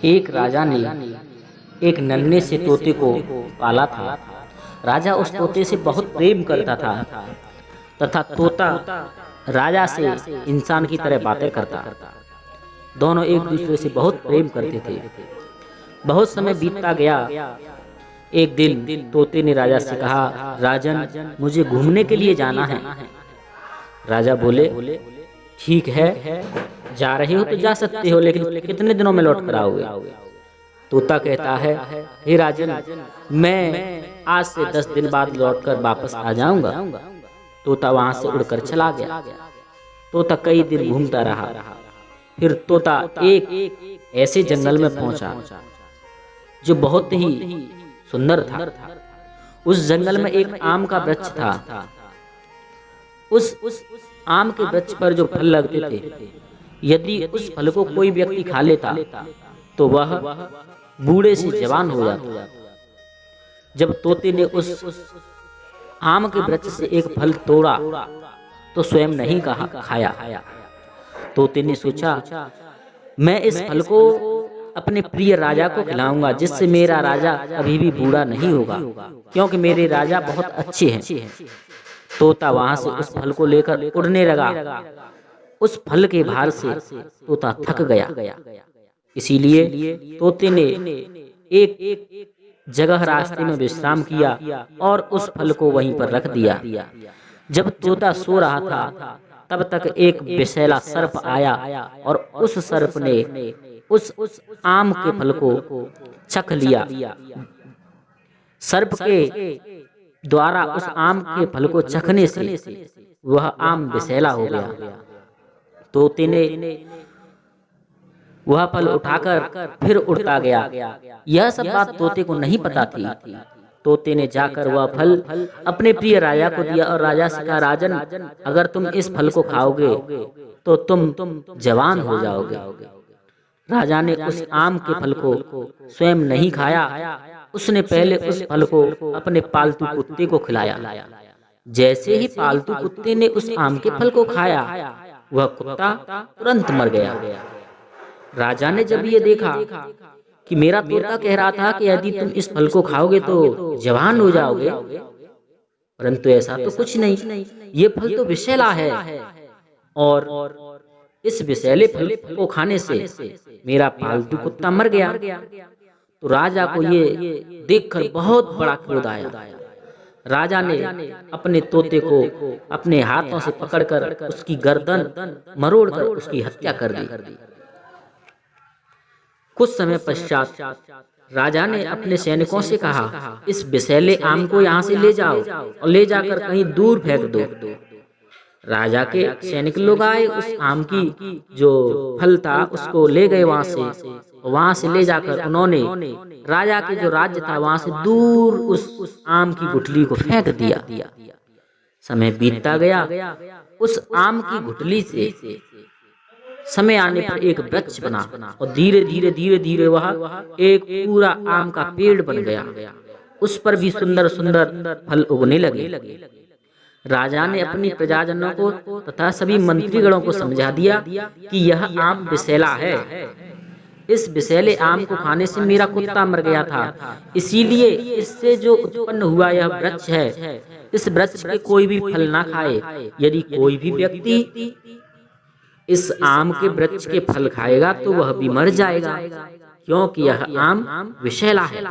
एक राजा ने एक नन्हे से तोते को पाला था। राजा उस तोते से बहुत प्रेम करता था तथा तोता राजा से इंसान की तरह बातें करता। दोनों एक दूसरे से बहुत प्रेम करते थे। बहुत समय बीतता गया। एक दिन तोते ने राजा से कहा, राजन, मुझे घूमने के लिए जाना है। राजा बोले, ठीक है, जा रहे हो तो जा सकते हो, लेकिन कितने दिनों में लौट कर आओगे? तोता कहता है, हे राजन, मैं आज से 10 दिन बाद लौटकर वापस आ जाऊंगा। तोता वहां से उड़कर चला गया। तोता कई दिन घूमता रहा। फिर तोता एक ऐसे जंगल में पहुंचा जो बहुत ही सुंदर था। उस जंगल में एक आम का वृक्ष था। उस आम के वृक्ष पर जो फल लगते थे, यदि उस फल को कोई व्यक्ति खा लेता तो वह बूढ़े से जवान हो जाता। जब तोते ने उस आम के वृक्ष से एक फल तोड़ा तो स्वयं नहीं खाया। तोते ने सोचा, मैं इस फल को अपने प्रिय राजा को खिलाऊंगा, जिससे मेरा राजा कभी भी बूढ़ा नहीं होगा, क्योंकि मेरे राजा बहुत अच्छे हैं। तोता वहां से उस फल को लेकर उड़ने लगा। उस फल के भार से तोता थक गया। इसीलिए तोते ने एक जगह रास्ते में विश्राम किया और उस फल को वहीं पर रख दिया। जब तोता सो रहा था, तब तक एक विषैला सर्प आया और उस सर्प ने उस आम के फल को चख लिया। सर्प के द्वारा उस आम के फल को चखने से वह आम विषैला हो गया। तोते ने वह फल उठाकर फिर उड़ता गया। यह सब बात तोते को नहीं पता थी। तोते ने जाकर वह फल अपने प्रिय राजा को दिया और राजा से कहा, राजन, अगर तुम इस फल को खाओगे तो तुम जवान हो जाओगे। राजा ने उस आम के फल को स्वयं नहीं खाया। उसने पहले उस फल को अपने पालतू कुत्ते को खिलाया। जैसे ही पालतू कुत्ते ने उस आम के फल को खाया, वह कुत्ता तुरंत मर गया। राजा ने जब ये देखा कि मेरा तोता कह रहा था कि यदि तुम इस फल को खाओगे तो जवान हो जाओगे, परंतु ऐसा तो कुछ नहीं, ये फल तो विषैला है और इस विषैले फल को खाने से मेरा पालतू कुत्ता मर गया। तो राजा को ये देखकर बहुत बड़ा क्रोध आया। राजा ने अपने तोते को अपने हाथों से पकड़कर उसकी गर्दन मरोड़कर उसकी हत्या कर दी। कुछ समय पश्चात राजा ने अपने सैनिकों से कहा, इस विषैले आम को यहाँ से ले जाओ और ले जाकर कहीं दूर फेंक दो। राजा के सैनिक लोग आए, उस आम की जो फल था उसको ले गए। वहां से ले जाकर उन्होंने राजा के जो राज्य था वहां से दूर उस आम की गुठली को फेंक दिया। समय बीतता गया। उस आम की गुठली से समय आने पर एक वृक्ष बना और धीरे धीरे वह एक पूरा आम का पेड़ बन गया। उस पर भी सुंदर सुंदर फल उगने लगे। राजा ने अपनी प्रजाजनों को तथा सभी मंत्रीगणों को समझा दिया कि यह आम विषैला है। इस विषैले आम को खाने से मेरा कुत्ता मर गया था, इसीलिए इससे जो उत्पन्न हुआ यह वृक्ष है, इस वृक्ष के कोई भी फल ना खाए। यदि कोई भी व्यक्ति इस आम के वृक्ष के फल खाएगा तो वह भी मर जाएगा, क्योंकि यह आम विषैला है।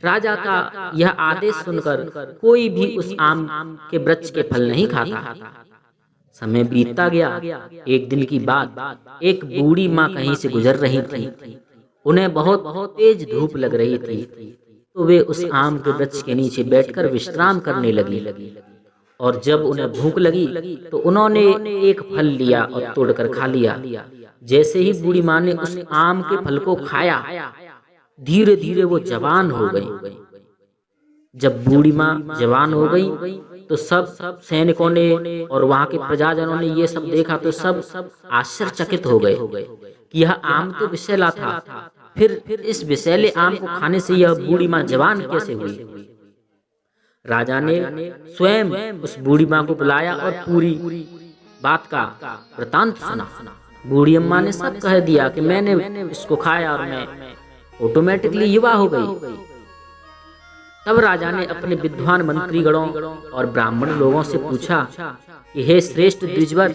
राजा का यह आदेश सुनकर कोई भी उस आम के वृक्ष के फल नहीं खाता। समय बीतता गया। एक दिन की बात, एक बूढ़ी माँ कहीं से गुजर रही थी। उन्हें बहुत तेज धूप लग रही थी, तो वे उस आम के वृक्ष के नीचे बैठकर विश्राम करने लगी। और जब उन्हें भूख लगी तो उन्होंने एक फल लिया और तोड़कर खा लिया। जैसे ही बूढ़ी माँ ने उस आम के फल को खाया, धीरे धीरे वो जवान हो गई। जब बूढ़ी माँ जवान हो गई तो सब सैनिकों ने और वहां के प्रजाजनों ने ये सब देखा तो सब आश्चर्यचकित हो गए कि यह आम तो विषैला था, फिर इस विषैले आम को खाने से यह बूढ़ी माँ जवान कैसे हुई। राजा ने स्वयं उस बूढ़ी माँ को बुलाया और पूरी बात का वृतांत सुना। बूढ़ी अम्मा ने सब कह दिया कि मैंने इसको खाया और मैं ऑटोमेटिकली युवा हो गई। तब राजा ने अपने विद्वान मंत्रीगणों और ब्राह्मण लोगों से पूछा कि हे श्रेष्ठ द्विजवर,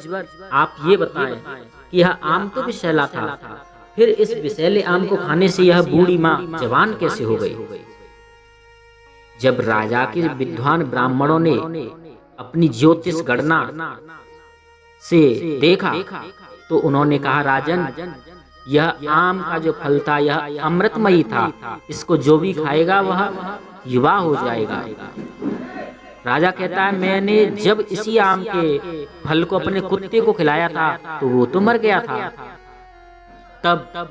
आप ये बताएं कि यह आम तो विषैला था, फिर इस विषैले आम को खाने से यह बूढ़ी माँ जवान कैसे हो गई? जब राजा के विद्वान ब्राह्मणों ने अपनी ज्योतिष गणना से देखा तो उन्होंने कहा, राजन, यह आम का जो फल था यह अमृतमयी था, इसको जो भी खाएगा वह युवा हो जाएगा। राजा कहता है, मैंने जब इसी आम के फल को अपने कुत्ते को खिलाया था तो वो तो मर गया था। तब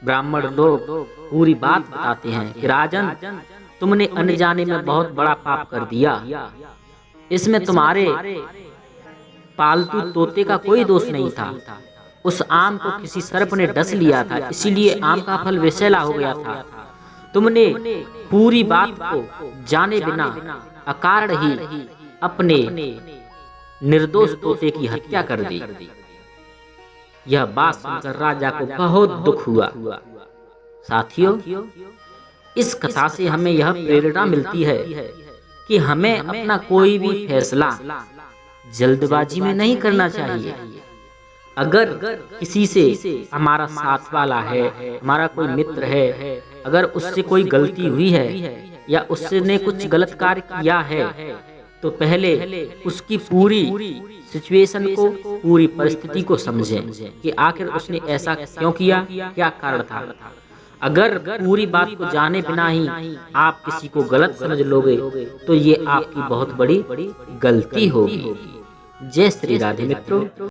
ब्राह्मण लोग पूरी बात बताते हैं कि राजन, तुमने अनजाने में बहुत बड़ा पाप कर दिया। इसमें तुम्हारे पालतू तोते का कोई दोष नहीं था। उस आम को किसी सर्प ने डस लिया था, इसीलिए आम का फल विषैला हो गया था। तुमने पूरी बात को जाने बिना अकारण ही अपने निर्दोष तोते की हत्या कर दी। यह बात सुनकर राजा को बहुत दुख हुआ। साथियों, इस कथा से हमें यह प्रेरणा मिलती है कि हमें अपना कोई भी फैसला जल्दबाजी में नहीं करना चाहिए। अगर किसी से हमारा साथ वाला है, हमारा कोई मित्र है, अगर उससे कोई गलती हुई है या उसने कुछ गलत कार्य किया है तो पहले उसकी पूरी सिचुएशन को, पूरी परिस्थिति को समझें कि आखिर उसने ऐसा क्यों किया, क्या कारण था। अगर पूरी बात को जाने बिना ही आप किसी को गलत समझ लोगे तो ये आपकी बहुत बड़ी गलती होगी। जय श्री राधे मित्रों।